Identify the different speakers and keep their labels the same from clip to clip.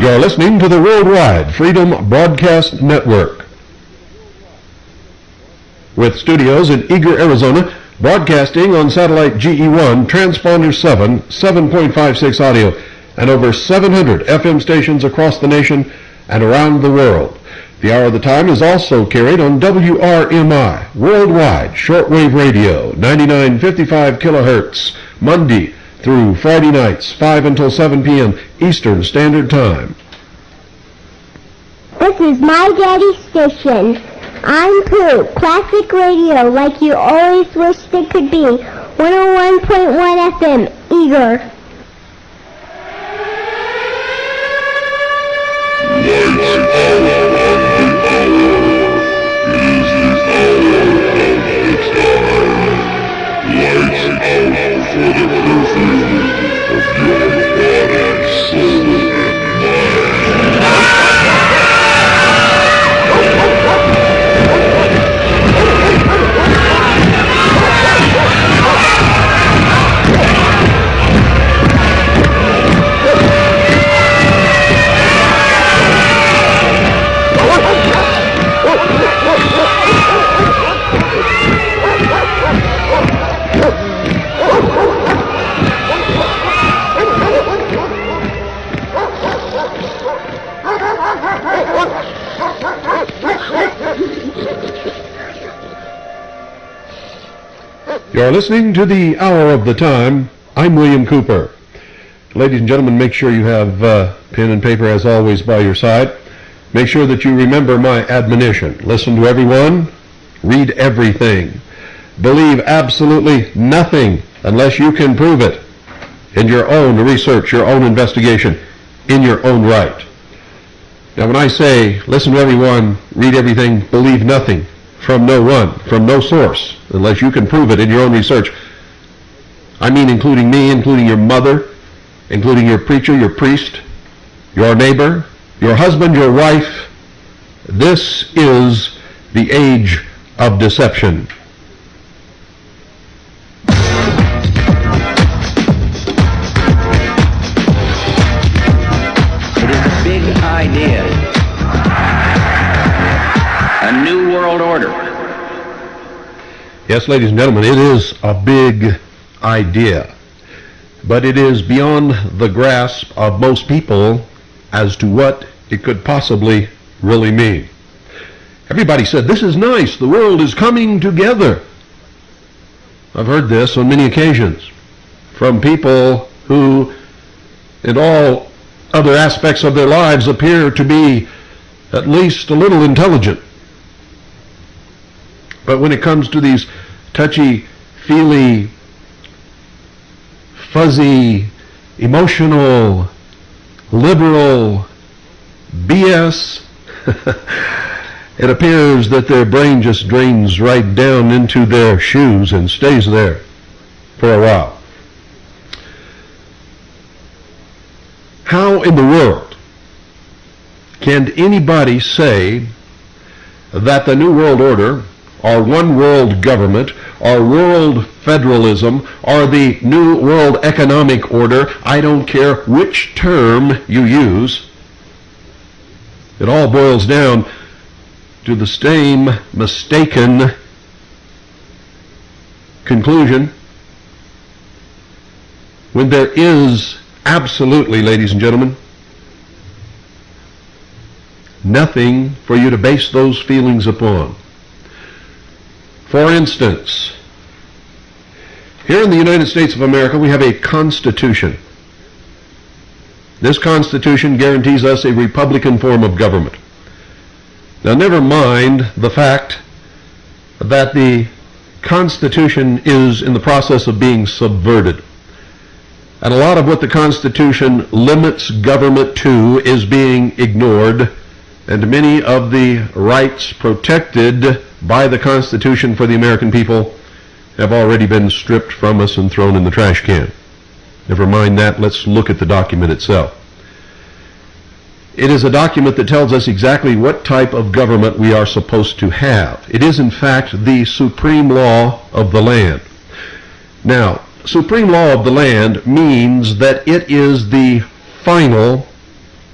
Speaker 1: You're listening to the Worldwide Freedom Broadcast Network. With studios in Eager, Arizona, broadcasting on satellite GE1, transponder 7, 7.56 audio, and over 700 FM stations across the nation and around the world. The Hour of the Time is also carried on WRMI, Worldwide Shortwave Radio, 9955 kilohertz, Monday through Friday nights, 5 until 7 p.m. Eastern Standard Time.
Speaker 2: This is my daddy's station. I'm Pooh, classic radio like you always wished it could be. 101.1 FM, Eager.
Speaker 1: You're listening to the Hour of the Time. I'm William Cooper. Ladies and gentlemen, make sure you have pen and paper as always by your side. Make sure that you remember my admonition. Listen to everyone. Read everything. Believe absolutely nothing unless you can prove it in your own research, your own investigation, in your own right. Now when I say listen to everyone, read everything, believe nothing, from no one, from no source, unless you can prove it in your own research. I mean including me, including your mother, including your preacher, your priest, your neighbor, your husband, your wife. This is the age of deception.
Speaker 3: It is a big idea. A new world order.
Speaker 1: Yes, ladies and gentlemen, it is a big idea, but it is beyond the grasp of most people as to what it could possibly really mean. Everybody said, this is nice, the world is coming together. I've heard this on many occasions from people who, in all other aspects of their lives, appear to be at least a little intelligent. But when it comes to these touchy-feely, fuzzy, emotional, liberal BS, it appears that their brain just drains right down into their shoes and stays there for a while. How in the world can anybody say that the New World Order, or one world government, or world federalism, or the New World Economic Order, I don't care which term you use, it all boils down to the same mistaken conclusion, when there is absolutely, ladies and gentlemen, nothing for you to base those feelings upon. For instance, here in the United States of America, we have a Constitution. This Constitution guarantees us a Republican form of government. Now, never mind the fact that the Constitution is in the process of being subverted. And a lot of what the Constitution limits government to is being ignored, and many of the rights protected by the Constitution for the American people have already been stripped from us and thrown in the trash can. Never mind that, let's look at the document itself. It is a document that tells us exactly what type of government we are supposed to have. It is, in fact, the supreme law of the land. Now, supreme law of the land means that it is the final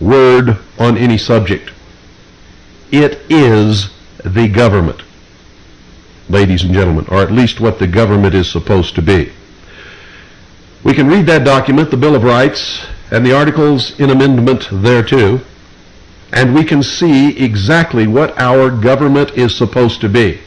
Speaker 1: word on any subject. It is the government, ladies and gentlemen, or at least what the government is supposed to be. We can read that document, the Bill of Rights, and the articles in amendment thereto, and we can see exactly what our government is supposed to be.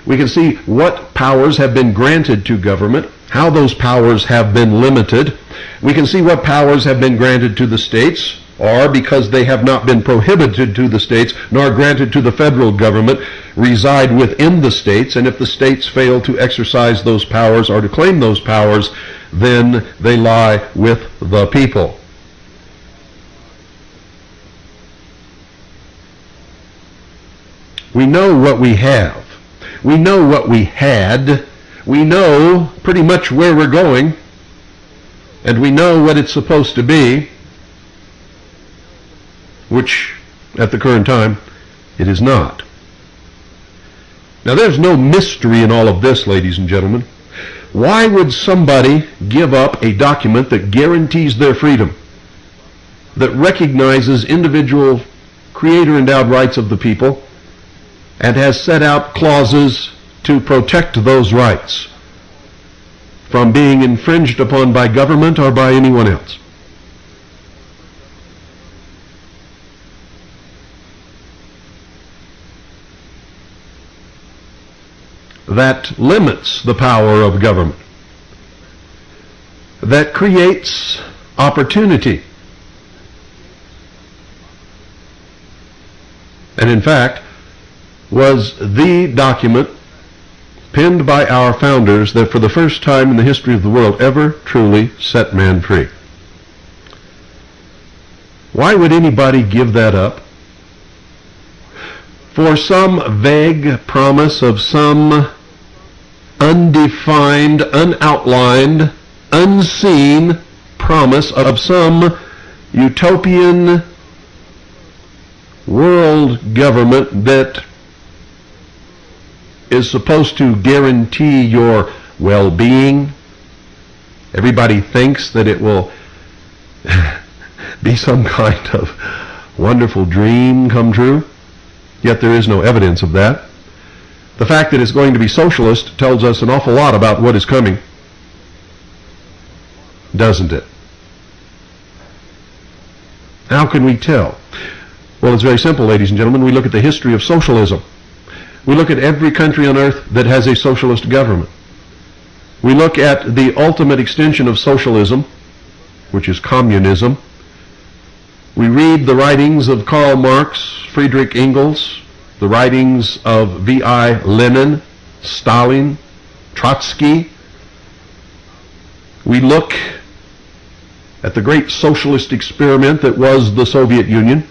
Speaker 1: We can see what powers have been granted to government, how those powers have been limited. We can see what powers have been granted to the states, or because they have not been prohibited to the states, nor granted to the federal government, reside within the states, and if the states fail to exercise those powers or to claim those powers, then they lie with the people. We know what we have. We know what we had. We know pretty much where we're going, and we know what it's supposed to be, which at the current time it is not. Now there's no mystery in all of this, ladies and gentlemen. Why would somebody give up a document that guarantees their freedom, that recognizes individual creator-endowed rights of the people, and has set out clauses to protect those rights from being infringed upon by government or by anyone else? That limits the power of government, that creates opportunity. And in fact, was the document penned by our founders that for the first time in the history of the world ever truly set man free. Why would anybody give that up? For some vague promise of some undefined, unoutlined, unseen promise of some utopian world government that is supposed to guarantee your well-being. Everybody thinks that it will be some kind of wonderful dream come true, yet there is no evidence of that. The fact that it's going to be socialist tells us an awful lot about what is coming, doesn't it? How can we tell? Well, it's very simple, ladies and gentlemen. We look at the history of socialism. We look at every country on earth that has a socialist government. We look at the ultimate extension of socialism, which is communism. We read the writings of Karl Marx, Friedrich Engels, the writings of V.I. Lenin, Stalin, Trotsky. We look at the great socialist experiment that was the Soviet Union.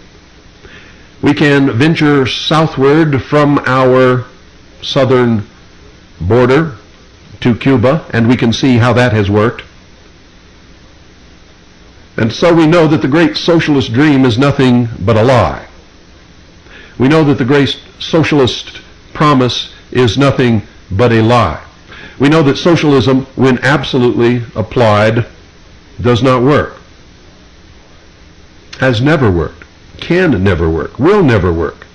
Speaker 1: We can venture southward from our southern border to Cuba, and we can see how that has worked. And so we know that the great socialist dream is nothing but a lie. We know that the great socialist promise is nothing but a lie. We know that socialism, when absolutely applied, does not work, has never worked, can never work, will never work.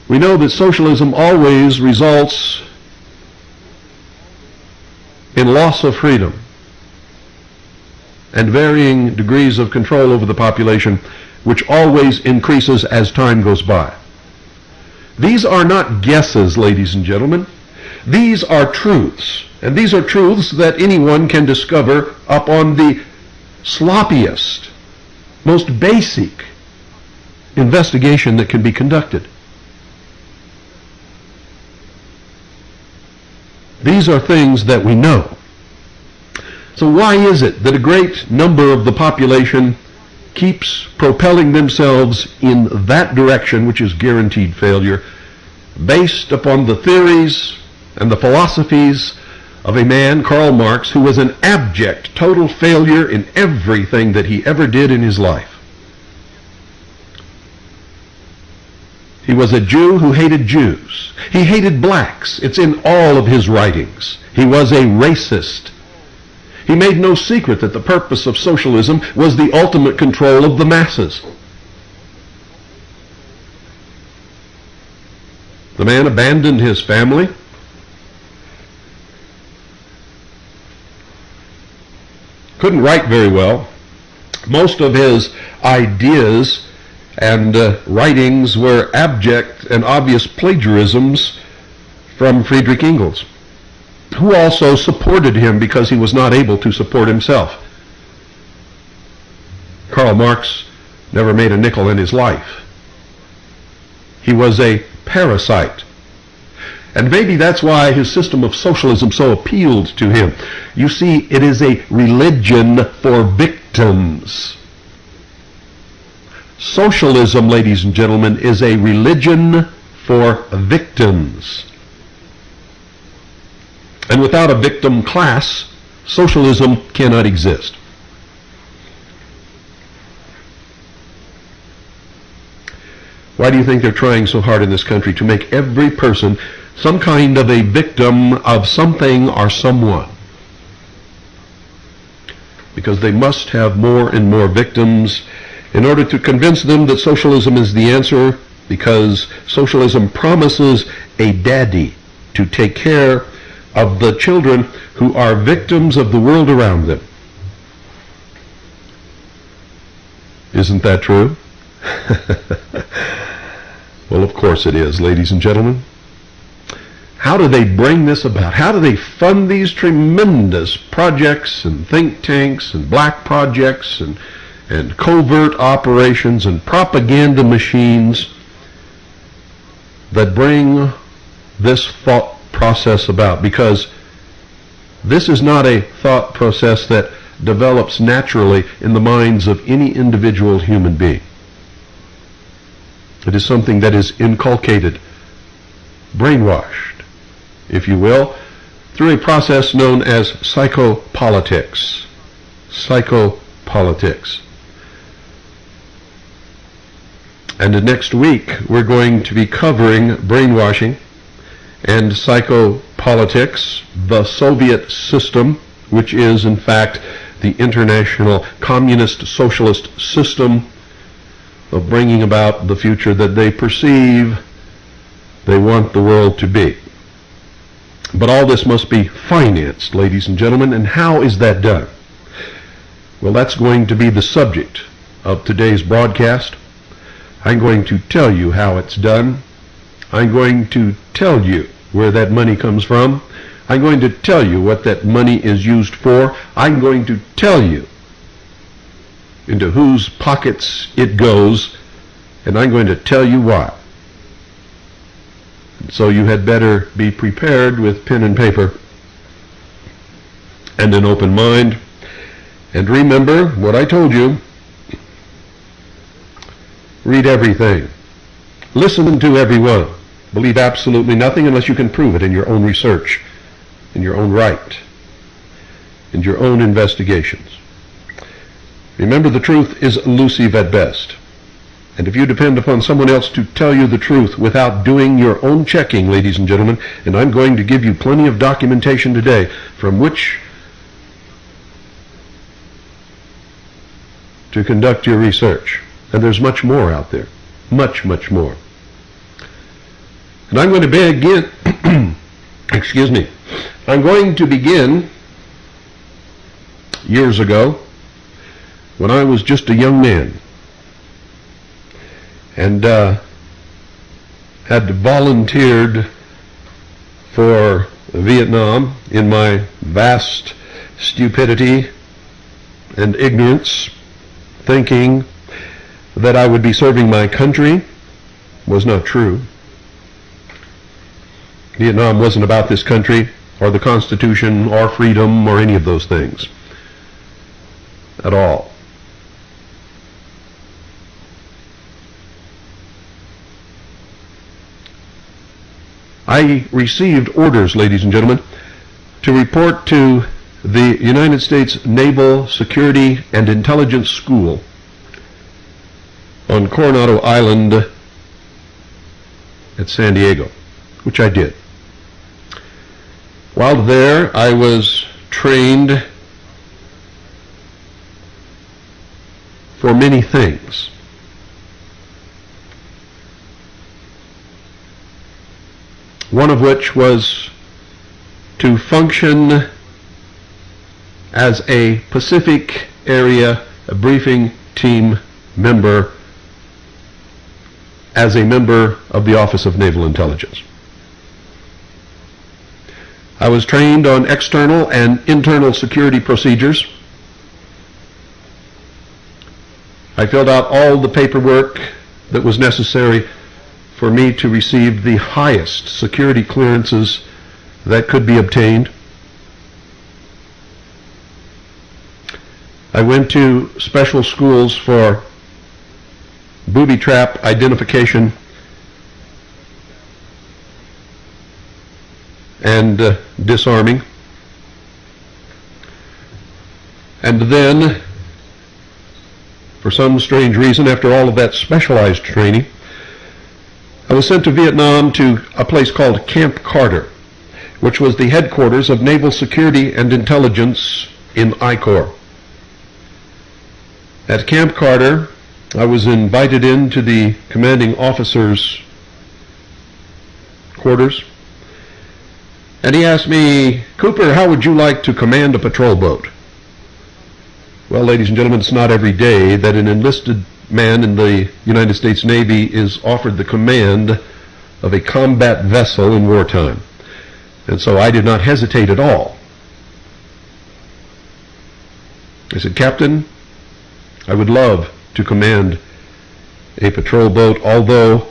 Speaker 1: We know that socialism always results in loss of freedom and varying degrees of control over the population, which always increases as time goes by. These are not guesses, ladies and gentlemen. These are truths, and these are truths that anyone can discover upon the sloppiest, most basic investigation that can be conducted. These are things that we know. So why is it that a great number of the population keeps propelling themselves in that direction, which is guaranteed failure, based upon the theories and the philosophies of a man, Karl Marx, who was an abject, total failure in everything that he ever did in his life? He was a Jew who hated Jews. He hated blacks. It's in all of his writings. He was a racist. He made no secret that the purpose of socialism was the ultimate control of the masses. The man abandoned his family, couldn't write very well. Most of his ideas and writings were abject and obvious plagiarisms from Friedrich Engels, who also supported him because he was not able to support himself. Karl Marx never made a nickel in his life. He was a parasite. And maybe that's why his system of socialism so appealed to him. You see, it is a religion for victims. Socialism, ladies and gentlemen, is a religion for victims. And without a victim class, socialism cannot exist. Why do you think they're trying so hard in this country to make every person some kind of a victim of something or someone? Because they must have more and more victims in order to convince them that socialism is the answer, because socialism promises a daddy to take care of the children who are victims of the world around them. Isn't that true? Well, of course it is, ladies and gentlemen. How do they bring this about? How do they fund these tremendous projects and think tanks and black projects and covert operations and propaganda machines that bring this thought process about? Because this is not a thought process that develops naturally in the minds of any individual human being. It is something that is inculcated, brainwashed, if you will, through a process known as psychopolitics. Psychopolitics. And next week we're going to be covering brainwashing and psychopolitics, the Soviet system, which is in fact the international communist socialist system of bringing about the future that they perceive they want the world to be. But all this must be financed, ladies and gentlemen, and how is that done? Well, that's going to be the subject of today's broadcast. I'm going to tell you how it's done. I'm going to tell you where that money comes from. I'm going to tell you what that money is used for. I'm going to tell you into whose pockets it goes, and I'm going to tell you why. So you had better be prepared with pen and paper and an open mind. And remember what I told you. Read everything. Listen to everyone. Believe absolutely nothing unless you can prove it in your own research, in your own right, in your own investigations. Remember, the truth is elusive at best. And if you depend upon someone else to tell you the truth without doing your own checking, ladies and gentlemen, and I'm going to give you plenty of documentation today from which to conduct your research. And there's much more out there. Much, much more. And I'm going to begin, excuse me, I'm going to begin years ago when I was just a young man and had volunteered for Vietnam in my vast stupidity and ignorance, thinking that I would be serving my country. Was not true. Vietnam wasn't about this country or the Constitution or freedom or any of those things at all. I received orders, ladies and gentlemen, to report to the United States Naval Security and Intelligence School on Coronado Island at San Diego, which I did. While there, I was trained for many things. One of which was to function as a Pacific Area briefing team member, as a member of the Office of Naval Intelligence. I was trained on external and internal security procedures. I filled out all the paperwork that was necessary for me to receive the highest security clearances that could be obtained. I went to special schools for booby trap identification and disarming. And then, for some strange reason, after all of that specialized training, I was sent to Vietnam to a place called Camp Carter, which was the headquarters of Naval Security and Intelligence in I Corps. At Camp Carter, I was invited into the commanding officer's quarters, and he asked me, "Cooper, how would you like to command a patrol boat?" Well, ladies and gentlemen, it's not every day that an enlisted man in the United States Navy is offered the command of a combat vessel in wartime. And so I did not hesitate at all. I said, "Captain, I would love to command a patrol boat, although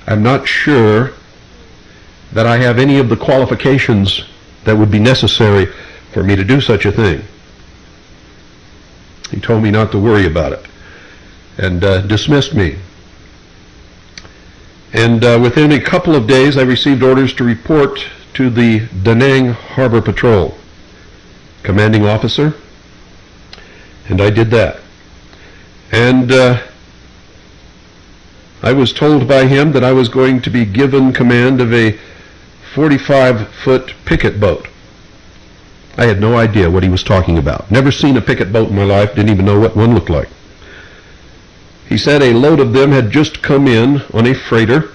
Speaker 1: I'm not sure that I have any of the qualifications that would be necessary for me to do such a thing." He told me not to worry about it and dismissed me. And within a couple of days I received orders to report to the Da Nang Harbor Patrol commanding officer, and I did that. And I was told by him that I was going to be given command of a 45-foot picket boat. I had no idea what he was talking about. Never seen a picket boat in my life, didn't even know what one looked like. He said a load of them had just come in on a freighter,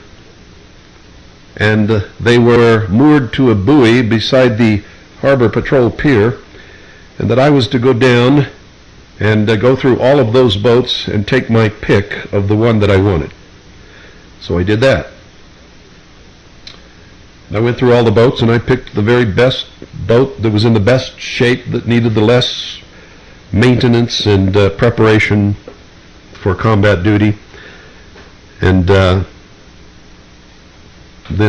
Speaker 1: and they were moored to a buoy beside the Harbor Patrol Pier, and that I was to go down and go through all of those boats and take my pick of the one that I wanted. So I did that. I went through all the boats and I picked the very best boat that was in the best shape, that needed the less maintenance and preparation for combat duty. And then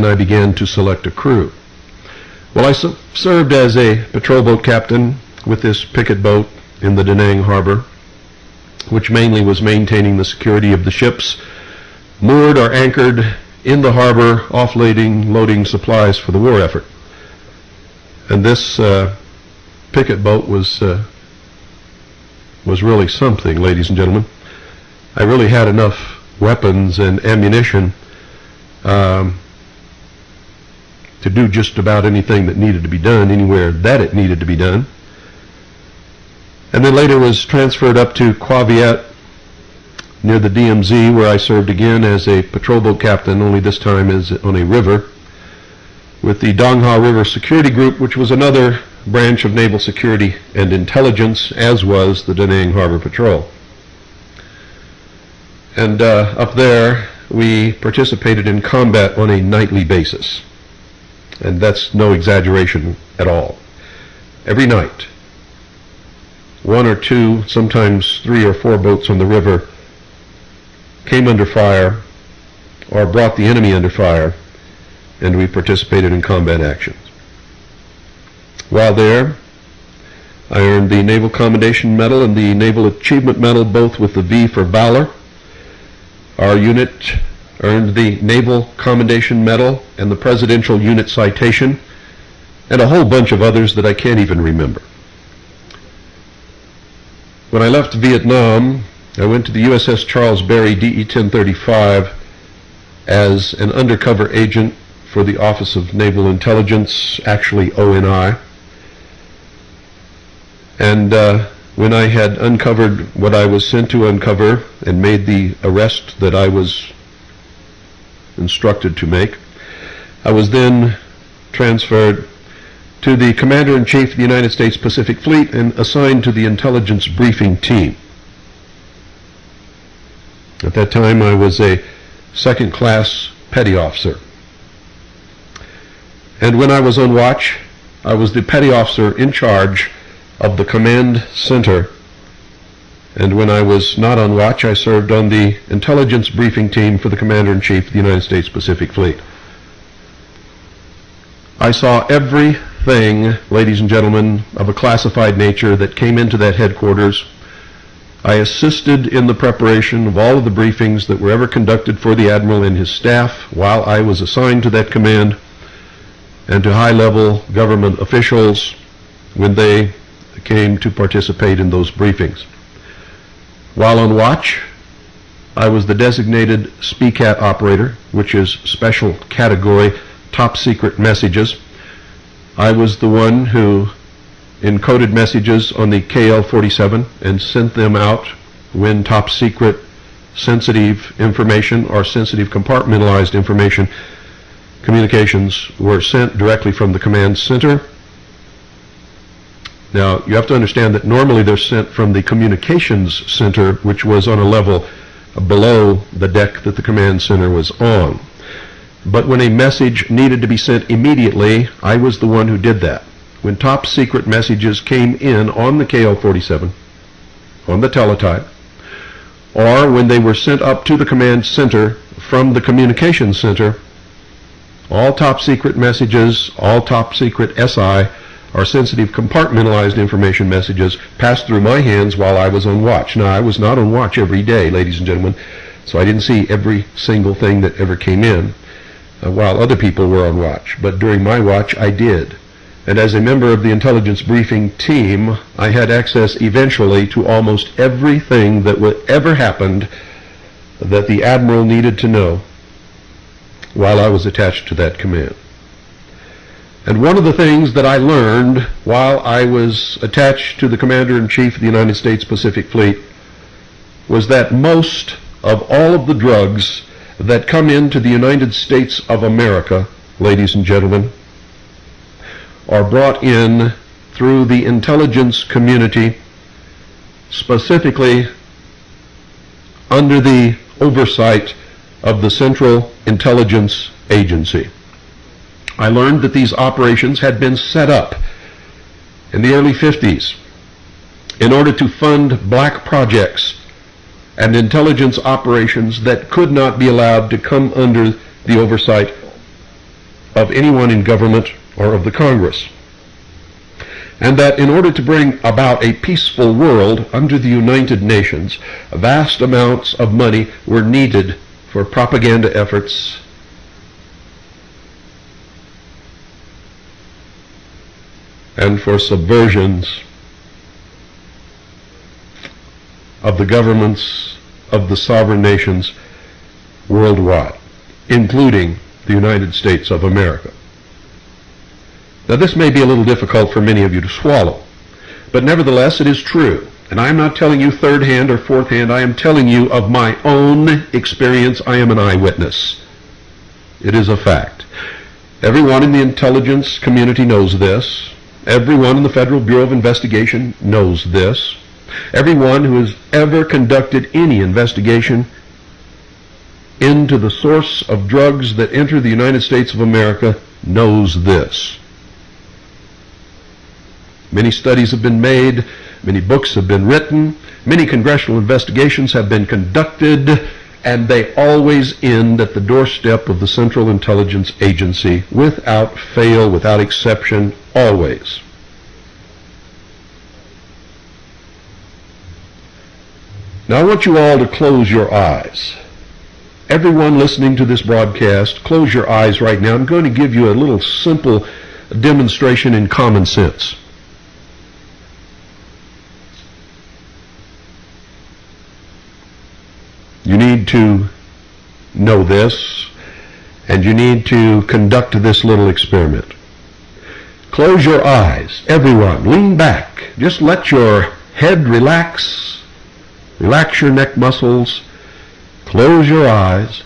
Speaker 1: I began to select a crew. Well, I served as a patrol boat captain with this picket boat in the Da Nang Harbor, which mainly was maintaining the security of the ships moored or anchored in the harbor, offloading, loading supplies for the war effort. And this picket boat was really something, ladies and gentlemen. I really had enough weapons and ammunition to do just about anything that needed to be done, anywhere that it needed to be done. And then later was transferred up to Qua Viet near the DMZ, where I served again as a patrol boat captain, only this time as on a river, with the Dong Ha River Security Group, which was another branch of Naval Security and Intelligence, as was the Da Nang Harbor Patrol. And up there, we participated in combat on a nightly basis. And that's no exaggeration at all. Every night, 1 or 2, sometimes 3 or 4 boats on the river came under fire or brought the enemy under fire, and we participated in combat actions. While there, I earned the Naval Commendation Medal and the Naval Achievement Medal, both with the V for Valor. Our unit earned the Naval Commendation Medal and the Presidential Unit Citation, and a whole bunch of others that I can't even remember. When I left Vietnam, I went to the USS Charles Berry DE-1035 as an undercover agent for the Office of Naval Intelligence, actually ONI. And when I had uncovered what I was sent to uncover and made the arrest that I was instructed to make, I was then transferred to the Commander-in-Chief of the United States Pacific Fleet and assigned to the intelligence briefing team. At that time, I was a second-class petty officer. And when I was on watch, I was the petty officer in charge of the command center. And when I was not on watch, I served on the intelligence briefing team for the Commander-in-Chief of the United States Pacific Fleet. I saw everything, ladies and gentlemen, of a classified nature that came into that headquarters. I assisted in the preparation of all of the briefings that were ever conducted for the Admiral and his staff while I was assigned to that command, and to high-level government officials when they came to participate in those briefings. While on watch, I was the designated SPCAT operator, which is Special Category Top Secret Messages. I was the one who encoded messages on the KL-47 and sent them out when top secret sensitive information or sensitive compartmentalized information communications were sent directly from the command center. Now, you have to understand that normally they're sent from the communications center, which was on a level below the deck that the command center was on. But when a message needed to be sent immediately, I was the one who did that. When top secret messages came in on the KL-47, on the teletype, or when they were sent up to the command center from the communications center, all top secret messages, all top secret SI, or sensitive compartmentalized information messages passed through my hands while I was on watch. Now, I was not on watch every day, ladies and gentlemen, so I didn't see every single thing that ever came in while other people were on watch. But during my watch, I did. And as a member of the intelligence briefing team, I had access eventually to almost everything that ever happened that the Admiral needed to know while I was attached to that command. And one of the things that I learned while I was attached to the Commander-in-Chief of the United States Pacific Fleet was that most of all of the drugs that come into the United States of America, ladies and gentlemen, are brought in through the intelligence community, specifically under the oversight of the Central Intelligence Agency. I learned that these operations had been set up in the early 50s in order to fund black projects and intelligence operations that could not be allowed to come under the oversight of anyone in government or of the Congress. And that in order to bring about a peaceful world under the United Nations, vast amounts of money were needed for propaganda efforts and for subversions of the governments of the sovereign nations worldwide, including the United States of America. Now, this may be a little difficult for many of you to swallow, but nevertheless it is true. And I am not telling you third hand or fourth hand. I am telling you of my own experience. I am an eyewitness. It is a fact. Everyone in the intelligence community knows this. Everyone in the Federal Bureau of Investigation knows this. Everyone who has ever conducted any investigation into the source of drugs that enter the United States of America knows this. Many studies have been made, many books have been written, many congressional investigations have been conducted, and they always end at the doorstep of the Central Intelligence Agency, without fail, without exception, always. Now I want you all to close your eyes. Everyone listening to this broadcast, close your eyes right now. I'm going to give you a little simple demonstration in common sense. You need to know this, and you need to conduct this little experiment. Close your eyes, everyone. Lean back. Just let your Head relax. Relax your neck muscles. Close your eyes.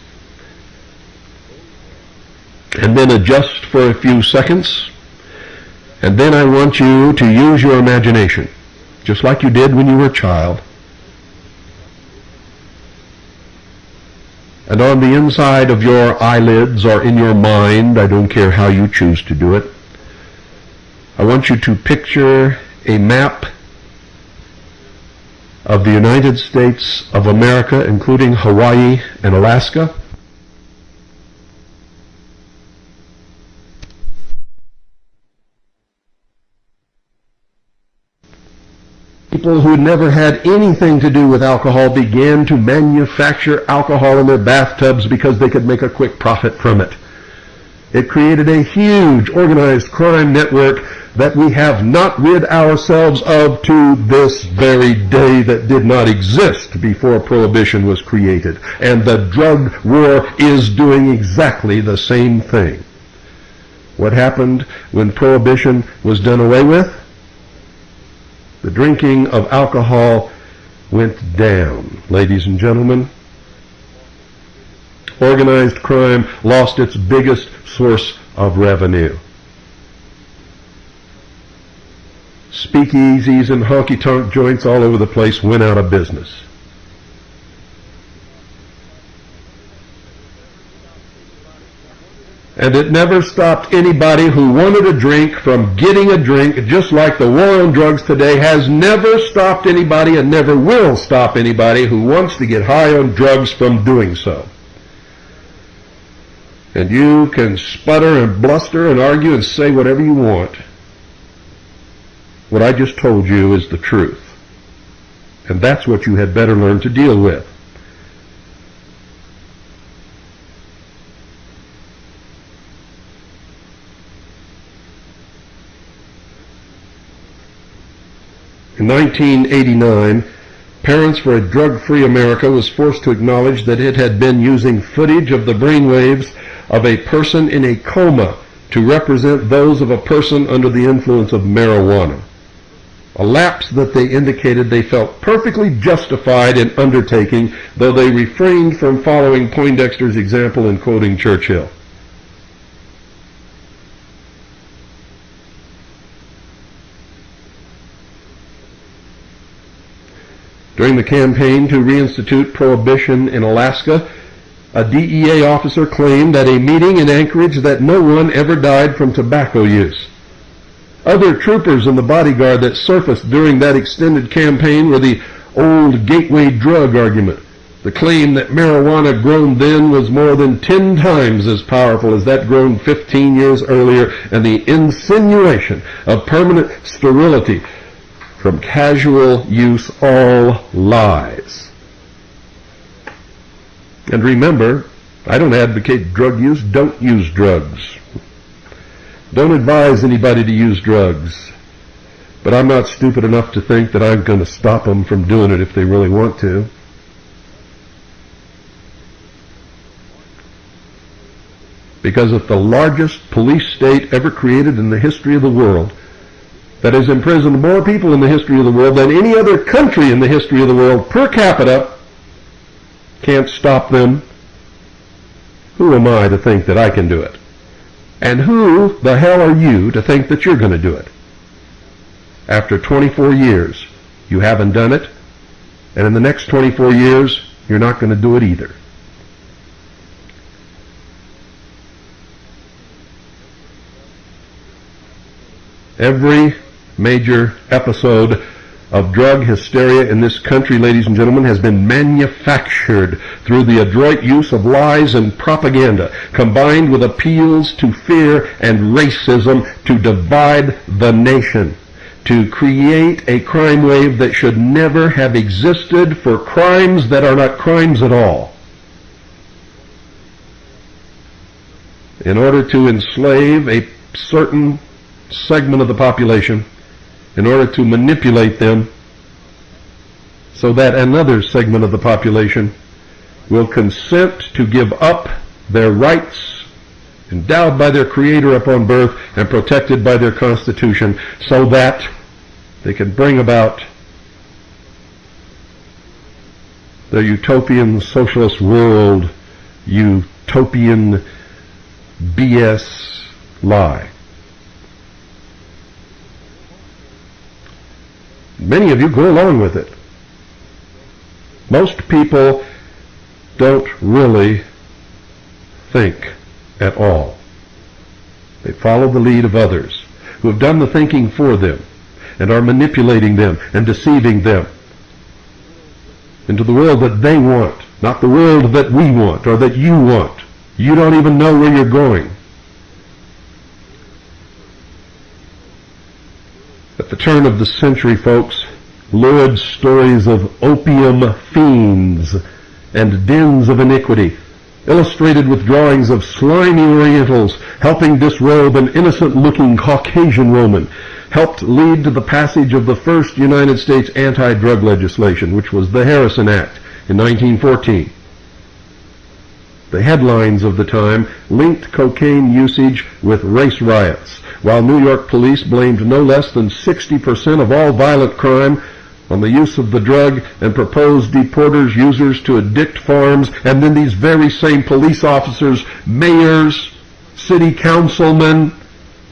Speaker 1: And then adjust for a few seconds. And then I want you to use your imagination, just like you did when you were a child. And on the inside of your eyelids or in your mind, I don't care how you choose to do it, I want you to picture a map of the United States of America, including Hawaii and Alaska. People who never had anything to do with alcohol began to manufacture alcohol in their bathtubs because they could make a quick profit from it. It created a huge organized crime network that we have not rid ourselves of to this very day, that did not exist before Prohibition was created. And the drug war is doing exactly the same thing. What happened when Prohibition was done away with? The drinking of alcohol went down, ladies and gentlemen. Organized crime lost its biggest source of revenue. Speakeasies and honky-tonk joints all over the place went out of business. And it never stopped anybody who wanted a drink from getting a drink, just like the war on drugs today has never stopped anybody and never will stop anybody who wants to get high on drugs from doing so. And you can sputter and bluster and argue and say whatever you want. What I just told you is the truth. And that's what you had better learn to deal with. In 1989, Parents for a Drug-Free America was forced to acknowledge that it had been using footage of the brainwaves of a person in a coma to represent those of a person under the influence of marijuana. A lapse that they indicated they felt perfectly justified in undertaking, though they refrained from following Poindexter's example in quoting Churchill. During the campaign to reinstitute Prohibition in Alaska, a DEA officer claimed at a meeting in Anchorage that no one ever died from tobacco use. Other troopers in the bodyguard that surfaced during that extended campaign were the old gateway drug argument, the claim that marijuana grown then was more than 10 times as powerful as that grown 15 years earlier, and the insinuation of permanent sterility from casual use, all lies. And remember, I don't advocate drug use. Don't use drugs. Don't advise anybody to use drugs. But I'm not stupid enough to think that I'm going to stop them from doing it if they really want to. Because if the largest police state ever created in the history of the world, that has imprisoned more people in the history of the world than any other country in the history of the world per capita, can't stop them, who am I to think that I can do it? And who the hell are you to think that you're going to do it? After 24 years, you haven't done it, and in the next 24 years, you're not going to do it either. Every major episode of drug hysteria in this country, ladies and gentlemen, has been manufactured through the adroit use of lies and propaganda, combined with appeals to fear and racism to divide the nation, to create a crime wave that should never have existed for crimes that are not crimes at all, in order to enslave a certain segment of the population, in order to manipulate them so that another segment of the population will consent to give up their rights endowed by their Creator upon birth and protected by their Constitution, so that they can bring about the utopian socialist world, utopian BS lie. Many of you go along with it. Most people don't really think at all. They follow the lead of others who have done the thinking for them and are manipulating them and deceiving them into the world that they want, not the world that we want or that you want. You don't even know where you're going. At the turn of the century, folks, lurid stories of opium fiends and dens of iniquity, illustrated with drawings of slimy Orientals helping disrobe an innocent-looking Caucasian woman, helped lead to the passage of the first United States anti-drug legislation, which was the Harrison Act in 1914. The headlines of the time linked cocaine usage with race riots, while New York police blamed no less than 60% of all violent crime on the use of the drug and proposed deporters users to addict farms, and then these very same police officers, mayors, city councilmen,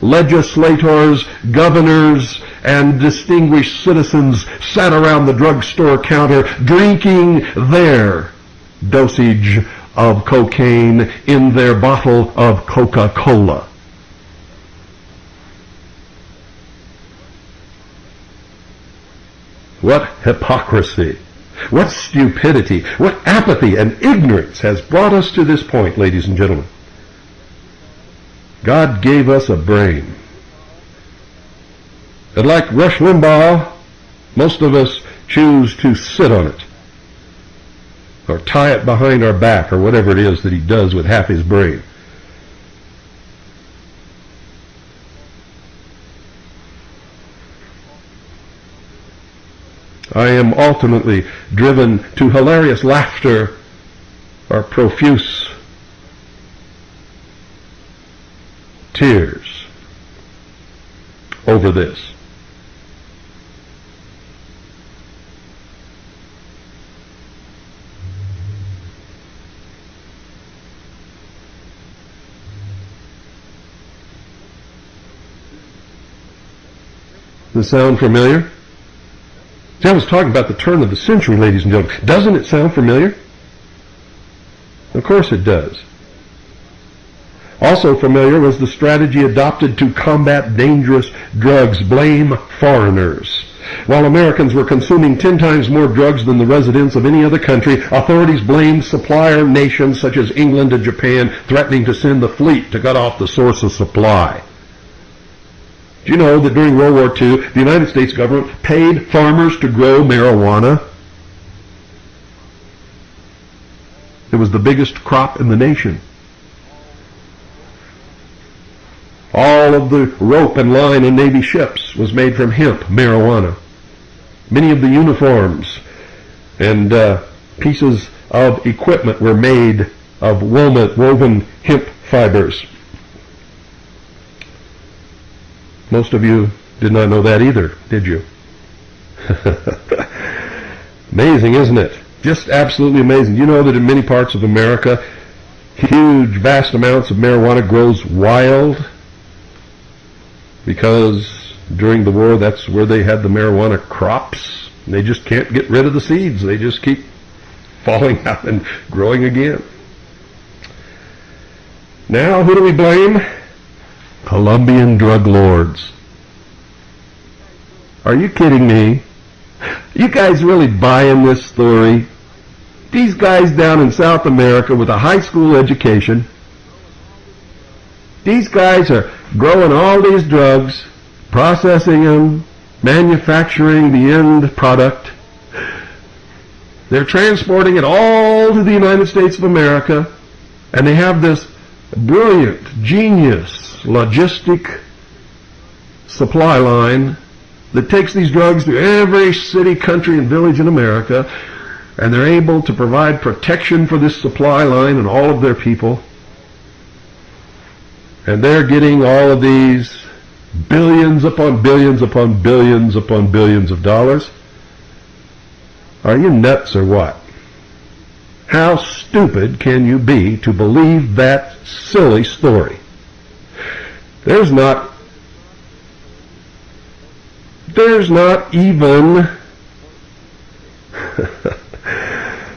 Speaker 1: legislators, governors, and distinguished citizens sat around the drugstore counter drinking their dosage of cocaine in their bottle of Coca-Cola. What hypocrisy, what stupidity, what apathy and ignorance has brought us to this point, ladies and gentlemen. God gave us a brain. And like Rush Limbaugh, most of us choose to sit on it, or tie it behind our back, or whatever it is that he does with half his brain. I am ultimately driven to hilarious laughter or profuse tears over this. Does it sound familiar? See, I was talking about the turn of the century, ladies and gentlemen. Doesn't it sound familiar? Of course it does. Also familiar was the strategy adopted to combat dangerous drugs: blame foreigners. While Americans were consuming 10 times more drugs than the residents of any other country, authorities blamed supplier nations such as England and Japan, threatening to send the fleet to cut off the source of supply. Do you know that during World War II, the United States government paid farmers to grow marijuana? It was the biggest crop in the nation. All of the rope and line on Navy ships was made from hemp marijuana. Many of the uniforms and pieces of equipment were made of woven hemp fibers. Most of you did not know that either, did you? Amazing, isn't it? Just absolutely amazing. You know that in many parts of America, huge, vast amounts of marijuana grows wild, because during the war, that's where they had the marijuana crops. And they just can't get rid of the seeds. They just keep falling out and growing again. Now, who do we blame? Colombian drug lords. Are you kidding me? You guys really buying this story? These guys down in South America with a high school education, these guys are growing all these drugs, processing them, manufacturing the end product. They're transporting it all to the United States of America, and they have this brilliant, genius, logistic supply line that takes these drugs to every city, country, and village in America, and they're able to provide protection for this supply line and all of their people. And they're getting all of these billions upon billions upon billions upon billions of dollars. Are you nuts or what? How stupid can you be to believe that silly story? There's not even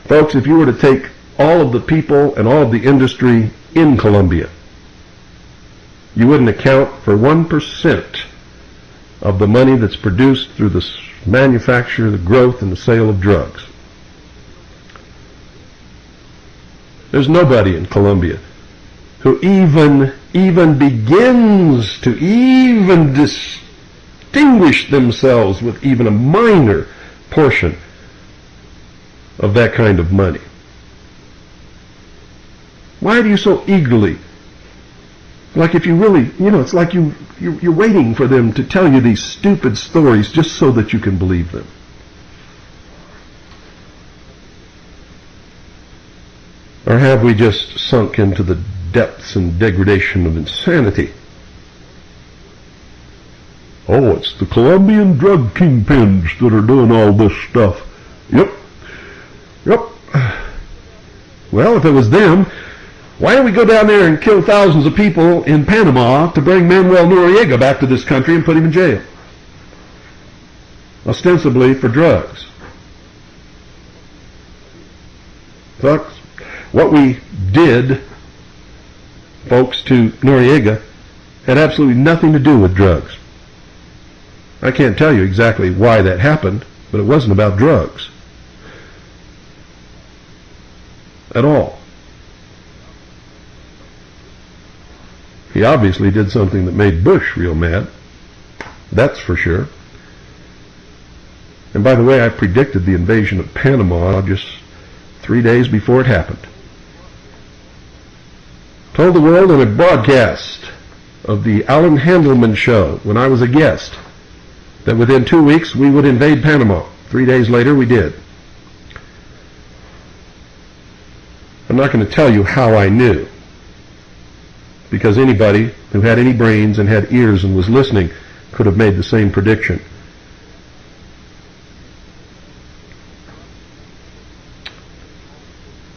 Speaker 1: folks, if you were to take all of the people and all of the industry in Colombia, you wouldn't account for 1% of the money that's produced through the manufacture, the growth, and the sale of drugs. There's nobody in Colombia who even begins to even distinguish themselves with even a minor portion of that kind of money. Why do you so eagerly, like if you really, it's like you're waiting for them to tell you these stupid stories just so that you can believe them. Or have we just sunk into the depths and degradation of insanity? Oh, it's the Colombian drug kingpins that are doing all this stuff. Yep. Well, if it was them, why don't we go down there and kill thousands of people in Panama to bring Manuel Noriega back to this country and put him in jail? Ostensibly for drugs. Folks, what we did, folks, to Noriega had absolutely nothing to do with drugs. I can't tell you exactly why that happened, but it wasn't about drugs at all. He obviously did something that made Bush real mad. That's for sure. And by the way, I predicted the invasion of Panama just 3 days before it happened. Told the world in a broadcast of the Alan Handelman show when I was a guest that within 2 weeks we would invade Panama. 3 days later we did. I'm not going to tell you how I knew, because anybody who had any brains and had ears and was listening could have made the same prediction.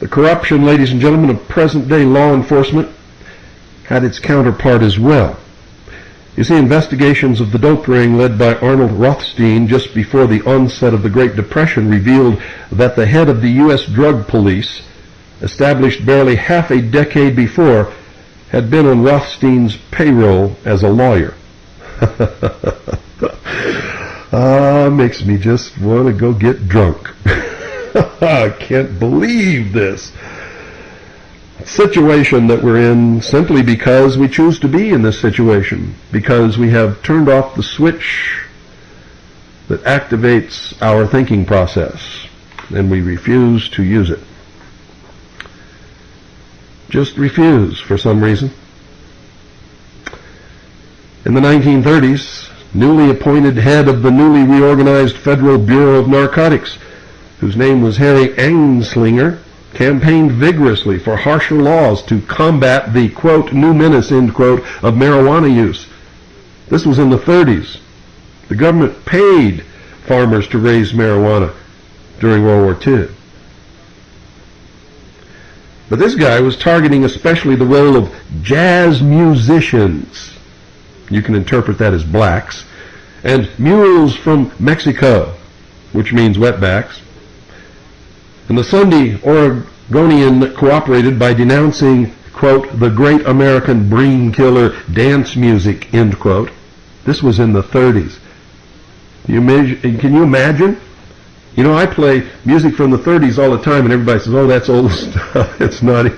Speaker 1: The corruption, ladies and gentlemen, of present-day law enforcement had its counterpart as well. You see, investigations of the dope ring led by Arnold Rothstein just before the onset of the Great Depression revealed that the head of the U.S. Drug Police, established barely half a decade before, had been on Rothstein's payroll as a lawyer. Makes me just want to go get drunk. I can't believe this situation that we're in simply because we choose to be in this situation, because we have turned off the switch that activates our thinking process and we refuse to use it. Just refuse for some reason. In the 1930s, newly appointed head of the newly reorganized Federal Bureau of Narcotics, whose name was Harry Anslinger, campaigned vigorously for harsher laws to combat the, quote, new menace, end quote, of marijuana use. This was in the 30s. The government paid farmers to raise marijuana during World War II. But this guy was targeting especially the role of jazz musicians. You can interpret that as blacks. And mules from Mexico, which means wetbacks. And the Sunday Oregonian cooperated by denouncing, quote, the great American brain killer dance music, end quote. This was in the 30s. Can you imagine? You know, I play music from the 30s all the time, and everybody says, oh, that's old stuff. It's not,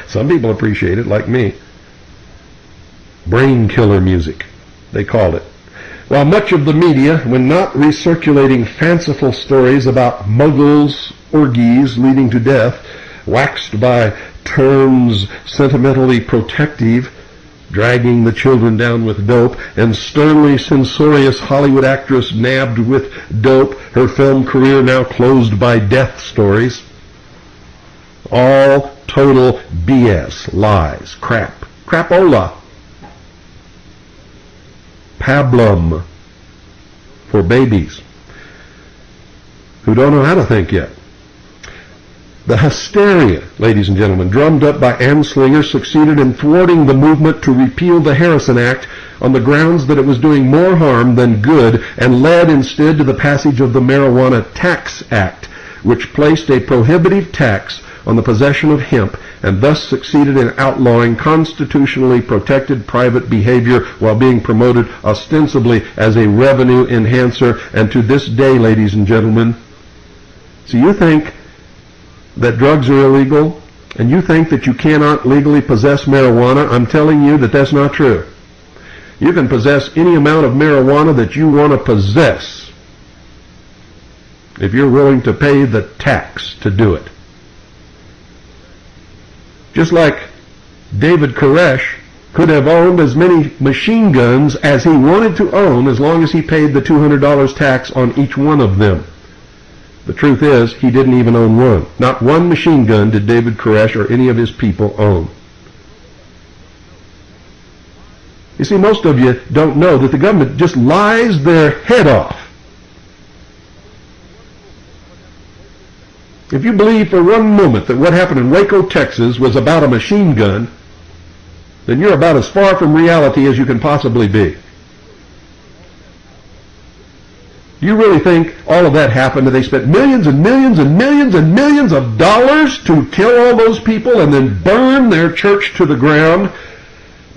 Speaker 1: some people appreciate it, like me. Brain killer music, they called it. While much of the media, when not recirculating fanciful stories about muggles, orgies leading to death, waxed by terms sentimentally protective, dragging the children down with dope, and sternly censorious Hollywood actress nabbed with dope, her film career now closed by death stories. All total BS, lies, crap, crapola. Pablum for babies who don't know how to think yet. The hysteria, ladies and gentlemen, drummed up by Anslinger succeeded in thwarting the movement to repeal the Harrison Act on the grounds that it was doing more harm than good, and led instead to the passage of the Marijuana Tax Act, which placed a prohibitive tax on the possession of hemp, and thus succeeded in outlawing constitutionally protected private behavior while being promoted ostensibly as a revenue enhancer. And to this day, ladies and gentlemen, so you think that drugs are illegal, and you think that you cannot legally possess marijuana? I'm telling you that that's not true. You can possess any amount of marijuana that you want to possess if you're willing to pay the tax to do it. Just like David Koresh could have owned as many machine guns as he wanted to own as long as he paid the $200 tax on each one of them. The truth is, he didn't even own one. Not one machine gun did David Koresh or any of his people own. You see, most of you don't know that the government just lies their head off. If you believe for one moment that what happened in Waco, Texas was about a machine gun, then you're about as far from reality as you can possibly be. You really think all of that happened and they spent millions and millions and millions and millions of dollars to kill all those people and then burn their church to the ground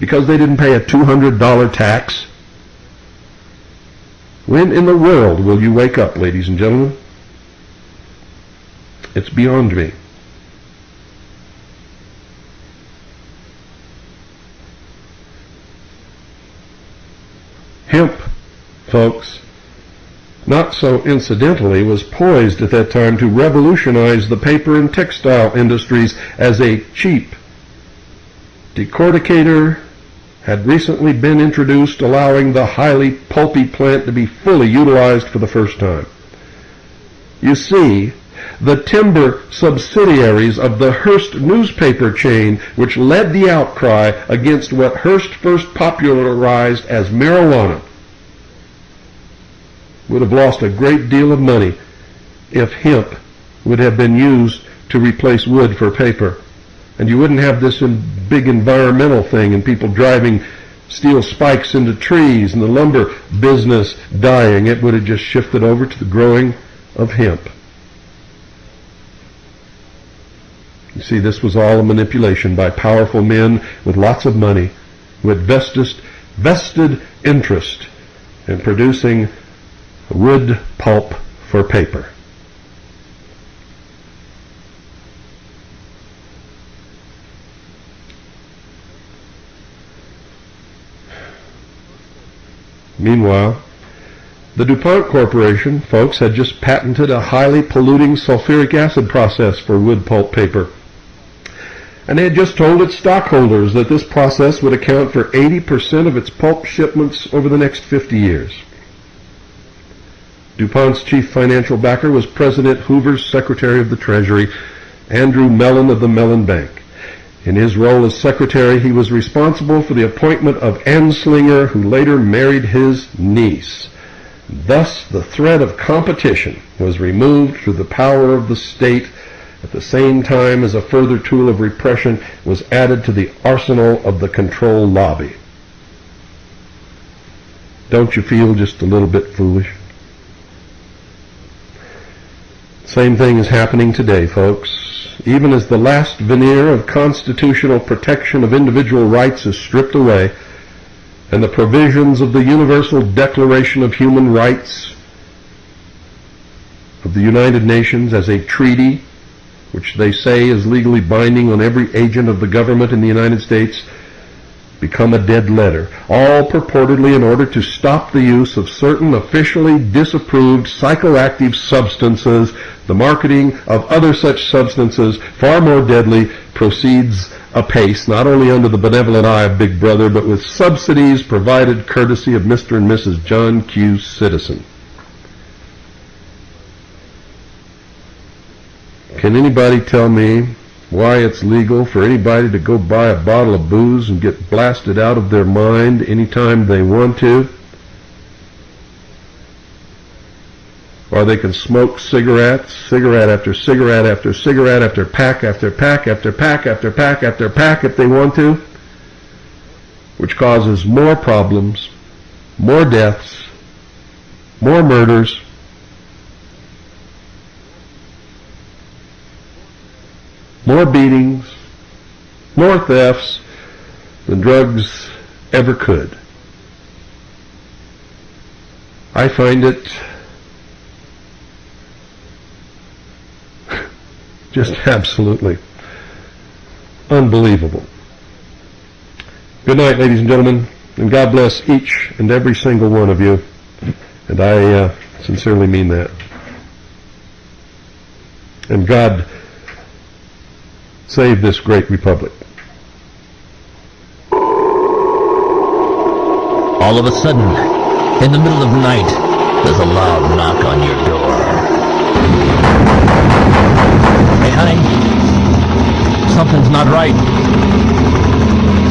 Speaker 1: because they didn't pay a $200 tax? When in the world will you wake up, ladies and gentlemen? It's beyond me. Hemp, folks, not so incidentally, was poised at that time to revolutionize the paper and textile industries as a cheap decorticator had recently been introduced, allowing the highly pulpy plant to be fully utilized for the first time. You see, the timber subsidiaries of the Hearst newspaper chain, which led the outcry against what Hearst first popularized as marijuana, would have lost a great deal of money if hemp would have been used to replace wood for paper. And you wouldn't have this big environmental thing and people driving steel spikes into trees and the lumber business dying. It would have just shifted over to the growing of hemp. You see, this was all a manipulation by powerful men with lots of money who had vested interest in producing wood pulp for paper. Meanwhile, the DuPont Corporation, folks, had just patented a highly polluting sulfuric acid process for wood pulp paper. And they had just told its stockholders that this process would account for 80% of its pulp shipments over the next 50 years. DuPont's chief financial backer was President Hoover's Secretary of the Treasury, Andrew Mellon of the Mellon Bank. In his role as secretary, he was responsible for the appointment of Anslinger, who later married his niece. Thus, the threat of competition was removed through the power of the state, at the same time as a further tool of repression was added to the arsenal of the control lobby. Don't you feel just a little bit foolish? Same thing is happening today, folks. Even as the last veneer of constitutional protection of individual rights is stripped away, and the provisions of the Universal Declaration of Human Rights of the United Nations as a treaty, which they say is legally binding on every agent of the government in the United States, become a dead letter, all purportedly in order to stop the use of certain officially disapproved psychoactive substances. The marketing of other such substances, far more deadly, proceeds apace, not only under the benevolent eye of Big Brother, but with subsidies provided courtesy of Mr. and Mrs. John Q. Citizen. Can anybody tell me why it's legal for anybody to go buy a bottle of booze and get blasted out of their mind anytime they want to? or they can smoke cigarettes, cigarette after cigarette after cigarette after pack after pack after pack after pack after pack if they want to, which causes more problems, more deaths, more murders, more beatings, more thefts than drugs ever could. I find it just absolutely unbelievable. Good night, ladies and gentlemen, and God bless each and every single one of you, and I sincerely mean that. And God save this great republic.
Speaker 4: All of a sudden, in the middle of the night, there's a loud knock on your door. Hey, honey, something's not right.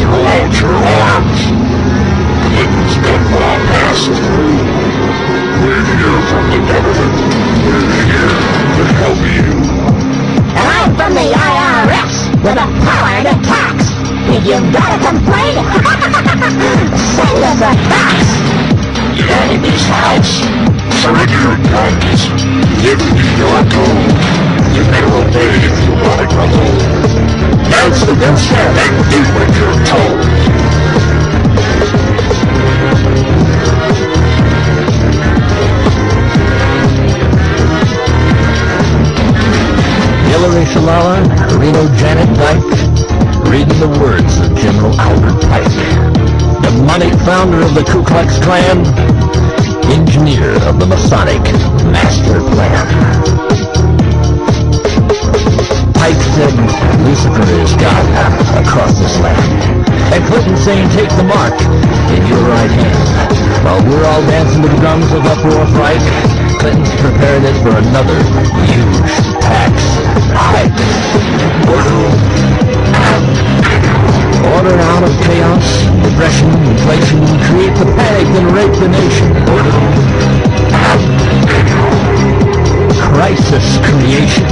Speaker 5: Throw out your arms. Clinton's been bypassed. We're here from the government. We're here to help you.
Speaker 2: And I'm from the IRS with the power to tax. If you've got a complaint, send us a fax.
Speaker 5: The enemy's house. Surrender your guns. Give me your gold. You better obey if you want to grow. Dance the monster and do what you're told.
Speaker 4: Hillary Shalala, Reno Janet Dyke, reading the words of General Albert Pike, demonic founder of the Ku Klux Klan, engineer of the Masonic Master Plan. Pike said, Lucifer is God across this land. And Clinton saying, take the mark in your right hand. While we're all dancing to the drums of uproar fright, Clinton's preparing it for another huge tax hike. Order out of chaos, depression, inflation, create the panic and rape the nation. Crisis creation,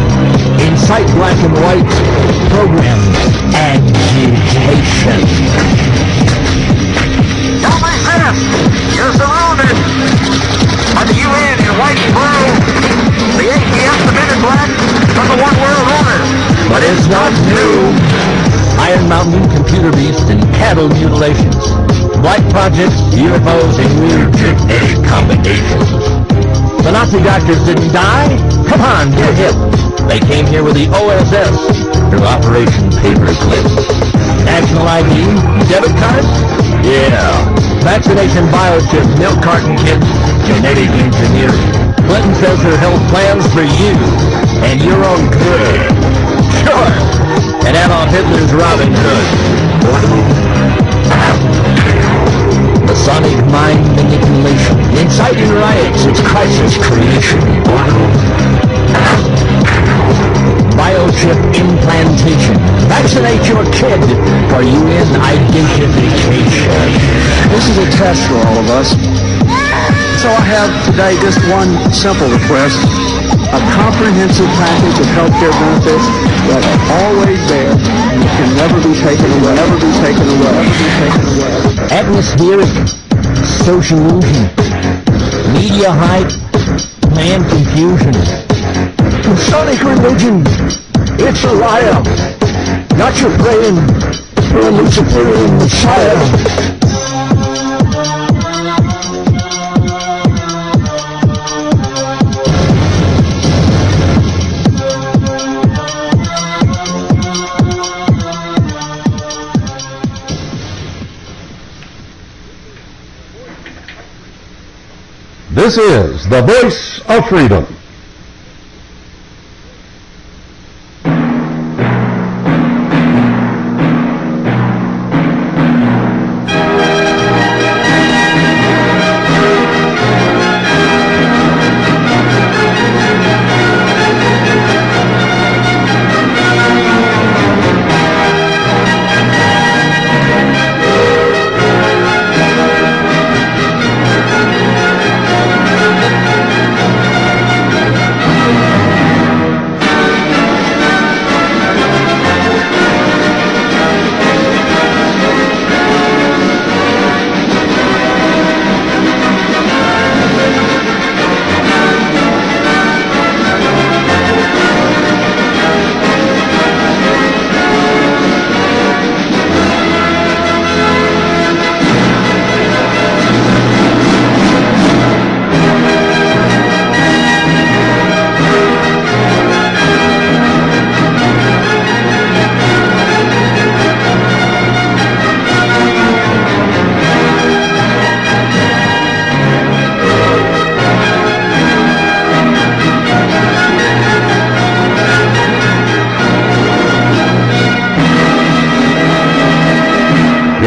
Speaker 4: incite black and white, program agitation.
Speaker 6: Don't make this! You're surrounded by the UN in white and blue, the ATF, the men in black, from the One World Order.
Speaker 4: But it's not new. Iron Mountain, computer beast, and cattle mutilations. Black projects, UFOs, and weird genetic combinations. The Nazi doctors didn't die? Come on, get hip. They came here with the OSS through Operation Paperclip. National ID, debit cards? Yeah. Vaccination biochip, milk carton kits, genetic engineering. Clinton says her health plans for you and your own good. Sure. And Adolf Hitler's Robin Hood. Masonic mind manipulation, inciting riots, it's crisis creation. Biochip implantation, vaccinate your kid for UN identification.
Speaker 7: This is a test for all of us. So I have today just one simple request. A comprehensive package of health care benefits that are always there and can never be taken away, never be taken away, never be taken away.
Speaker 4: Atmospheric socialism, media hype, man confusion. Masonic religion, it's a liar. Not your praying for a Luciferian Messiah.
Speaker 1: This is the voice of freedom.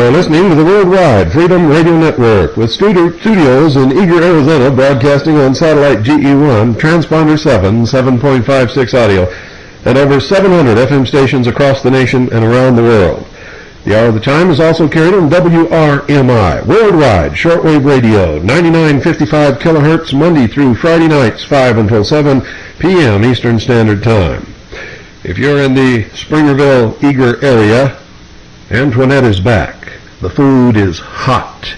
Speaker 1: You're listening to the Worldwide Freedom Radio Network with studios in Eager, Arizona, broadcasting on satellite GE1, transponder 7.56 audio, and over 700 FM stations across the nation and around the world. The Hour of the Time is also carried on WRMI, Worldwide Shortwave Radio, 9955 kilohertz, Monday through Friday nights, 5 until 7 p.m. Eastern Standard Time. If you're in the Springerville, Eager area, Antoinette is back. The food is hot.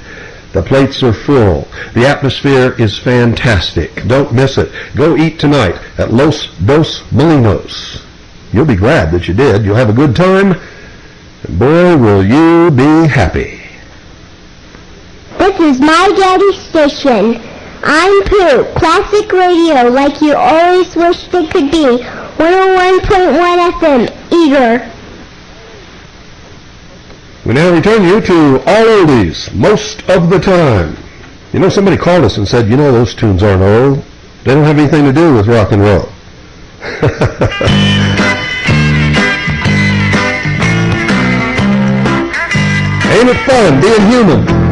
Speaker 1: The plates are full. The atmosphere is fantastic. Don't miss it. Go eat tonight at Los Dos Molinos. You'll be glad that you did. You'll have a good time. And boy, will you be happy.
Speaker 2: This is my daddy's station. I'm Pooh. Classic radio like you always wished it could be. 101.1 FM, Eager.
Speaker 1: We now return you to All Oldies, Most of the Time. You know, somebody called us and said, you know, those tunes aren't old. They don't have anything to do with rock and roll. Ain't it fun being human?